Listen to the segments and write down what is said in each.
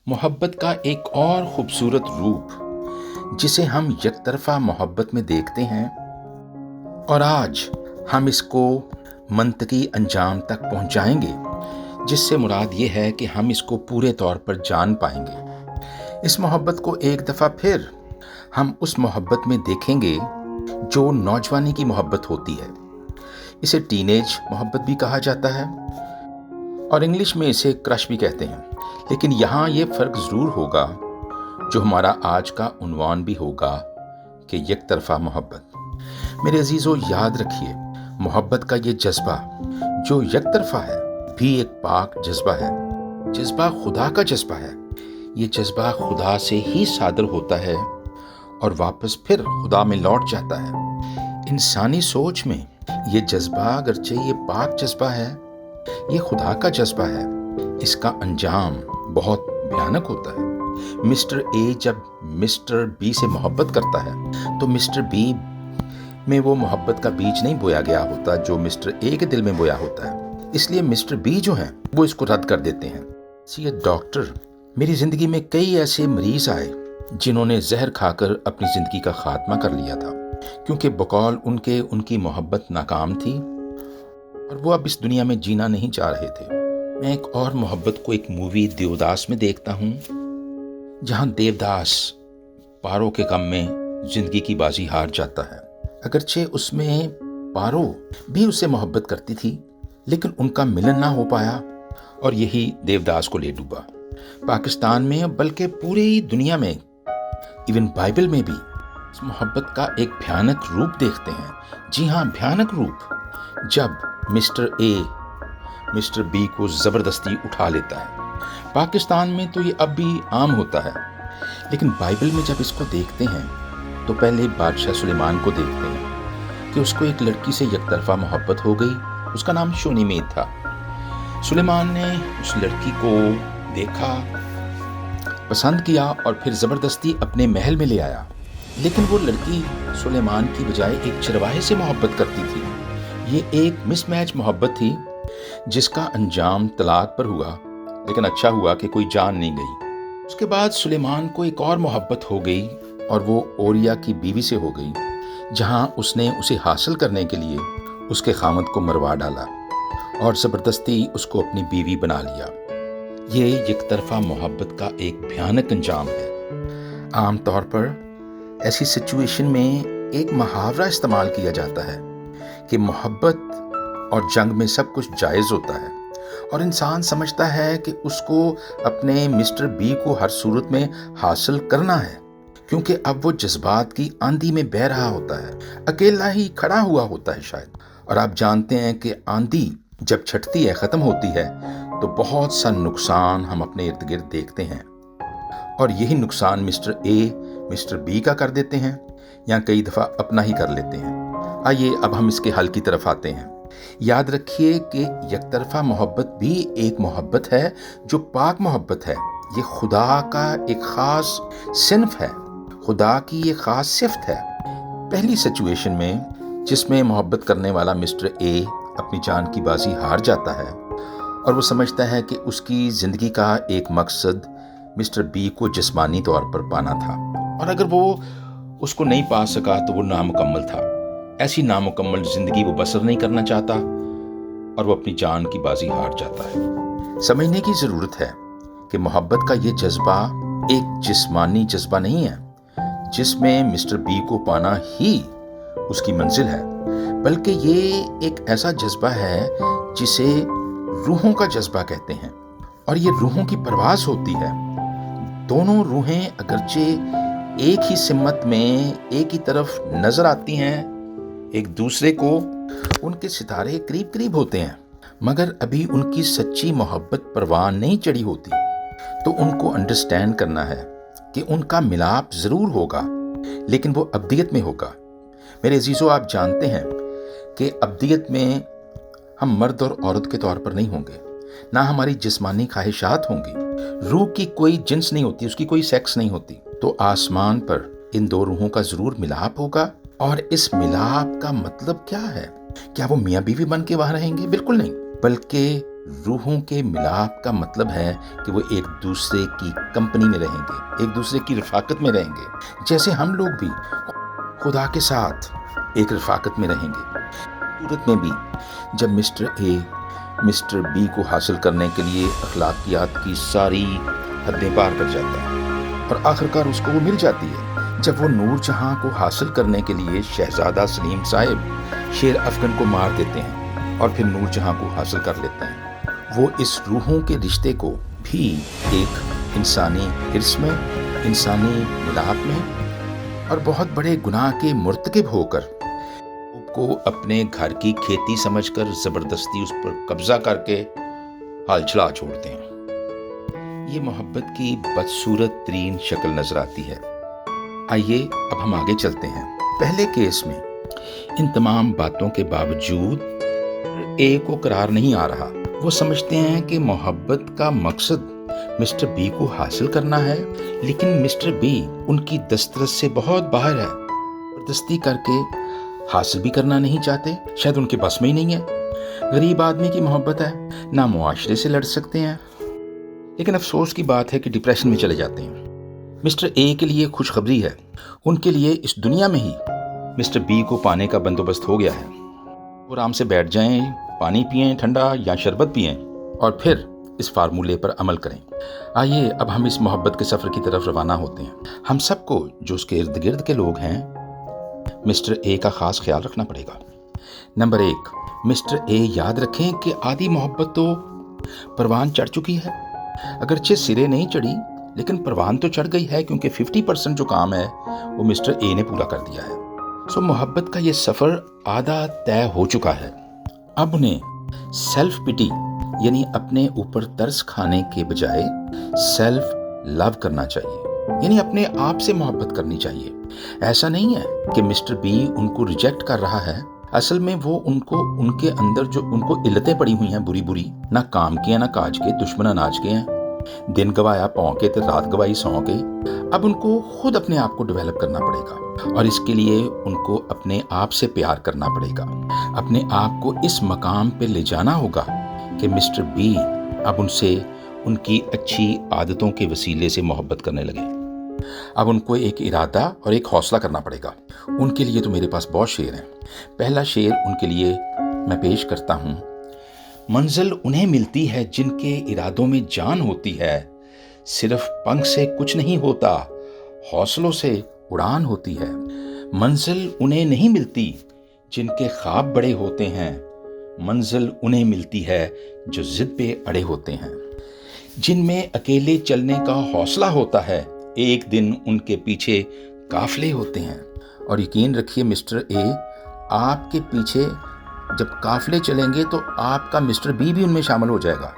मोहब्बत का एक और खूबसूरत रूप जिसे हम यकतरफा मोहब्बत में देखते हैं, और आज हम इसको मंतकी अंजाम तक पहुंचाएंगे, जिससे मुराद ये है कि हम इसको पूरे तौर पर जान पाएंगे। इस मोहब्बत को एक दफ़ा फिर हम उस मोहब्बत में देखेंगे जो नौजवानी की मोहब्बत होती है। इसे टीनेज मोहब्बत भी कहा जाता है और इंग्लिश में इसे क्रश भी कहते हैं। लेकिन यहाँ ये फ़र्क ज़रूर होगा जो हमारा आज का उन्वान भी होगा कि एक तरफ़ा मोहब्बत। मेरे अजीज़ों, याद रखिए, मोहब्बत का ये जज्बा जो एक तरफ़ा है भी एक पाक जज्बा है। जज्बा खुदा का जज्बा है। ये जज्बा खुदा से ही सादर होता है और वापस फिर खुदा में लौट जाता है। इंसानी सोच में ये जज्बा अगरचे ये पाक जज्बा है, ये खुदा का जज्बा है, इसका अंजाम बहुत भयानक होता है। मिस्टर ए जब मिस्टर बी से मोहब्बत करता है तो मिस्टर बी में वो मोहब्बत का बीज नहीं बोया गया होता जो मिस्टर ए के दिल में बोया होता है। इसलिए मिस्टर बी जो हैं वो इसको रद्द कर देते हैं। सी डॉक्टर, मेरी ज़िंदगी में कई ऐसे मरीज़ आए जिन्होंने जहर खाकर अपनी ज़िंदगी का खात्मा कर लिया था, क्योंकि बकौल उनकी मोहब्बत नाकाम थी और वो अब इस दुनिया में जीना नहीं चाह रहे थे। मैं एक और मोहब्बत को एक मूवी देवदास में देखता हूँ, जहाँ देवदास पारो के गम में जिंदगी की बाजी हार जाता है। अगरचे उसमें पारो भी उससे मोहब्बत करती थी, लेकिन उनका मिलन ना हो पाया और यही देवदास को ले डूबा। पाकिस्तान में बल्कि पूरी दुनिया में, इवन बाइबल में भी इस मोहब्बत का एक भयानक रूप देखते हैं। जी हाँ, भयानक रूप, जब मिस्टर ए मिस्टर बी को ज़बरदस्ती उठा लेता है। पाकिस्तान में तो ये अब भी आम होता है, लेकिन बाइबल में जब इसको देखते हैं तो पहले बादशाह सुलेमान को देखते हैं कि उसको एक लड़की से एकतरफा मोहब्बत हो गई। उसका नाम शोनीमेद था। सुलेमान ने उस लड़की को देखा, पसंद किया और फिर ज़बरदस्ती अपने महल में ले आया। लेकिन वो लड़की सुलेमान की बजाय एक चरवाहे से मोहब्बत करती थी। ये एक मिसमैच मोहब्बत थी जिसका अंजाम तलाक पर हुआ, लेकिन अच्छा हुआ कि कोई जान नहीं गई। उसके बाद सुलेमान को एक और मोहब्बत हो गई और वो ओरिया की बीवी से हो गई, जहां उसने उसे हासिल करने के लिए उसके खामद को मरवा डाला और ज़बरदस्ती उसको अपनी बीवी बना लिया। ये एक तरफा मोहब्बत का एक भयानक अंजाम है। आम तौर पर ऐसी सिचुएशन में एक मुहावरा इस्तेमाल किया जाता है कि मोहब्बत और जंग में सब कुछ जायज़ होता है, और इंसान समझता है कि उसको अपने मिस्टर बी को हर सूरत में हासिल करना है, क्योंकि अब वो जज्बात की आंधी में बह रहा होता है, अकेला ही खड़ा हुआ होता है शायद। और आप जानते हैं कि आंधी जब छटती है, ख़त्म होती है, तो बहुत सा नुकसान हम अपने इर्द गिर्द देखते हैं, और यही नुकसान मिस्टर ए मिस्टर बी का कर देते हैं या कई दफ़ा अपना ही कर लेते हैं। आइए अब हम इसके हल की तरफ आते हैं। याद रखिए कि यकतरफा मोहब्बत भी एक मोहब्बत है जो पाक मोहब्बत है। ये खुदा का एक ख़ास सिन्फ है, खुदा की ये ख़ास सिफ्त है। पहली सिचुएशन में जिसमें मोहब्बत करने वाला मिस्टर ए अपनी जान की बाजी हार जाता है और वो समझता है कि उसकी ज़िंदगी का एक मकसद मिस्टर बी को जिस्मानी तौर पर पाना था, और अगर वो उसको नहीं पा सका तो वो नामुकम्मल था। ऐसी नामुकम्मल ज़िंदगी वो बसर नहीं करना चाहता और वो अपनी जान की बाजी हार जाता है। समझने की ज़रूरत है कि मोहब्बत का ये जज्बा एक जिस्मानी जज्बा नहीं है जिसमें मिस्टर बी को पाना ही उसकी मंजिल है, बल्कि ये एक ऐसा जज्बा है जिसे रूहों का जज्बा कहते हैं, और ये रूहों की परवाज़ होती है। दोनों रूहें अगरचे एक ही सिमत में एक ही तरफ नज़र आती हैं, एक दूसरे को उनके सितारे करीब करीब होते हैं, मगर अभी उनकी सच्ची मोहब्बत परवान नहीं चढ़ी होती। तो उनको अंडरस्टैंड करना है कि उनका मिलाप ज़रूर होगा, लेकिन वो अब्दियत में होगा। मेरे अजीज़ों, आप जानते हैं कि अब्दियत में हम मर्द और औरत के तौर पर नहीं होंगे, ना हमारी जिस्मानी ख्वाहिशात होंगी। रूह की कोई जिन्स नहीं होती, उसकी कोई सेक्स नहीं होती। तो आसमान पर इन दो रूहों का ज़रूर मिलाप होगा। और इस मिलाप का मतलब क्या है? क्या वो मियाँ बीवी बन के वहाँ रहेंगे? बिल्कुल नहीं, बल्कि روحوں کے ملاپ کا مطلب ہے کہ وہ ایک دوسرے کی کمپنی میں رہیں گے، ایک دوسرے کی رفاقت میں رہیں گے، جیسے ہم لوگ بھی خدا کے ساتھ ایک رفاقت میں رہیں گے۔ صورت میں بھی جب مسٹر اے مسٹر بی کو حاصل کرنے کے لیے اخلاقیات کی ساری حدیں پار کر جاتا ہے اور آخرکار اس کو وہ مل جاتی ہے، جب وہ نور جہاں کو حاصل کرنے کے لیے شہزادہ سلیم صاحب شیر افغن کو مار دیتے ہیں اور پھر نور جہاں کو حاصل کر لیتے ہیں، وہ اس روحوں کے رشتے کو بھی ایک انسانی حرص میں، انسانی ملاپ میں اور بہت بڑے گناہ کے مرتکب ہو کر کو اپنے گھر کی کھیتی سمجھ کر زبردستی اس پر قبضہ کر کے حال چلا چھوڑتے ہیں۔ یہ محبت کی بدصورت ترین شکل نظر آتی ہے۔ آئیے اب ہم آگے چلتے ہیں۔ پہلے کیس میں ان تمام باتوں کے باوجود اے کو قرار نہیں آ رہا۔ وہ سمجھتے ہیں کہ محبت کا مقصد مسٹر بی کو حاصل کرنا ہے، لیکن مسٹر بی ان کی دسترس سے بہت باہر ہے، زبردستی کر کے حاصل بھی کرنا نہیں چاہتے، شاید ان کے بس میں ہی نہیں ہے۔ غریب آدمی کی محبت ہے، نہ معاشرے سے لڑ سکتے ہیں، لیکن افسوس کی بات ہے کہ ڈپریشن میں چلے جاتے ہیں۔ مسٹر اے کے لیے خوشخبری ہے، ان کے لیے اس دنیا میں ہی مسٹر بی کو پانے کا بندوبست ہو گیا ہے۔ وہ آرام سے بیٹھ جائیں، پانی پئیں ٹھنڈا یا شربت پئیں اور پھر اس فارمولے پر عمل کریں۔ آئیے اب ہم اس محبت کے سفر کی طرف روانہ ہوتے ہیں۔ ہم سب کو جو اس کے ارد گرد کے لوگ ہیں، مسٹر اے کا خاص خیال رکھنا پڑے گا۔ نمبر 1، مسٹر اے یاد رکھیں کہ آدھی محبت تو پروان چڑھ چکی ہے، اگرچہ سرے نہیں چڑھی لیکن پروان تو چڑھ گئی ہے، کیونکہ 50% جو کام ہے وہ مسٹر اے نے پورا کر دیا ہے۔ سو محبت کا یہ سفر آدھا طے ہو چکا ہے۔ اب انہیں سیلف پٹی یعنی اپنے اوپر ترس کھانے کے بجائے سیلف لو کرنا چاہیے، یعنی اپنے آپ سے محبت کرنی چاہیے۔ ایسا نہیں ہے کہ مسٹر بی ان کو ریجیکٹ کر رہا ہے، اصل میں وہ ان کے اندر جو ان کو علتیں پڑی ہوئی ہیں بری بری، نہ کام کے نہ کاج کے، دشمن اناج کے ہیں، دن گوایا پاؤں کے تو رات گوائی سو کے۔ اب ان کو خود اپنے آپ کو ڈیولپ کرنا پڑے گا، اور اس کے لیے ان کو اپنے آپ سے پیار کرنا پڑے گا، اپنے آپ کو اس مقام پہ لے جانا ہوگا کہ مسٹر بی اب ان سے ان کی اچھی عادتوں کے وسیلے سے محبت کرنے لگے۔ اب ان کو ایک ارادہ اور ایک حوصلہ کرنا پڑے گا۔ ان کے لیے تو میرے پاس بہت شعر ہیں۔ پہلا شعر ان کے لیے میں پیش کرتا ہوں۔ منزل انہیں ملتی ہے جن کے ارادوں میں جان ہوتی ہے، صرف پنکھ سے کچھ نہیں ہوتا، حوصلوں سے اڑان ہوتی ہے۔ منزل انہیں نہیں ملتی جن کے خواب بڑے ہوتے ہیں، منزل انہیں ملتی ہے جو ضد پہ اڑے ہوتے ہیں۔ جن میں اکیلے چلنے کا حوصلہ ہوتا ہے، ایک دن ان کے پیچھے قافلے ہوتے ہیں۔ اور یقین رکھیے مسٹر اے، آپ کے پیچھے جب قافلے چلیں گے تو آپ کا مسٹر بی بھی ان میں شامل ہو جائے گا۔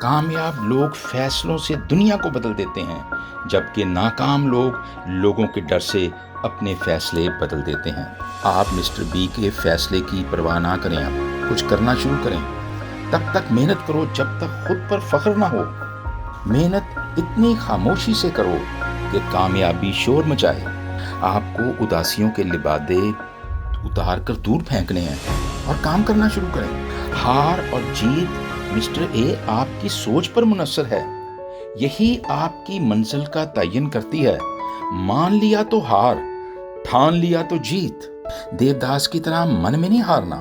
کامیاب لوگ فیصلوں سے دنیا کو بدل دیتے ہیں، جبکہ ناکام لوگ لوگوں کے ڈر سے اپنے فیصلے بدل دیتے ہیں۔ آپ مسٹر بی کے فیصلے کی پرواہ نہ کریں، آپ کچھ کرنا شروع کریں۔ تب تک محنت کرو جب تک خود پر فخر نہ ہو۔ محنت اتنی خاموشی سے کرو کہ کامیابی شور مچائے۔ آپ کو اداسیوں کے لبادے اتار کر دور پھینکنے ہیں اور کام کرنا شروع کریں۔ ہار اور جیت مسٹر اے آپ کی سوچ پر منحصر ہے، یہی آپ کی منزل کا تعین کرتی ہے۔ مان لیا تو ہار، ٹھان لیا تو جیت۔ دیوداس کی طرح من میں نہیں ہارنا۔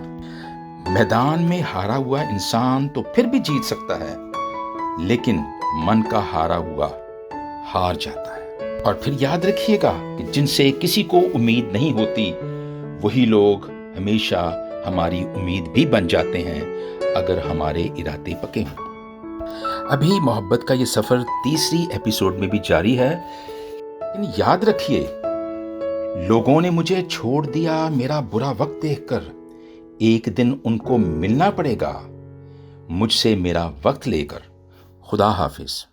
میدان میں ہارا ہوا انسان تو پھر بھی جیت سکتا ہے، لیکن من کا ہارا ہوا ہار جاتا ہے۔ اور پھر یاد رکھیے گا کہ جن سے کسی کو امید نہیں ہوتی، وہی لوگ ہمیشہ ہماری امید بھی بن جاتے ہیں اگر ہمارے ارادے پکے ہوں۔ ابھی محبت کا یہ سفر تیسری ایپیسوڈ میں بھی جاری ہے، لیکن یاد رکھیے لوگوں نے مجھے چھوڑ دیا میرا برا وقت دیکھ کر، ایک دن ان کو ملنا پڑے گا مجھ سے میرا وقت لے کر۔ خدا حافظ۔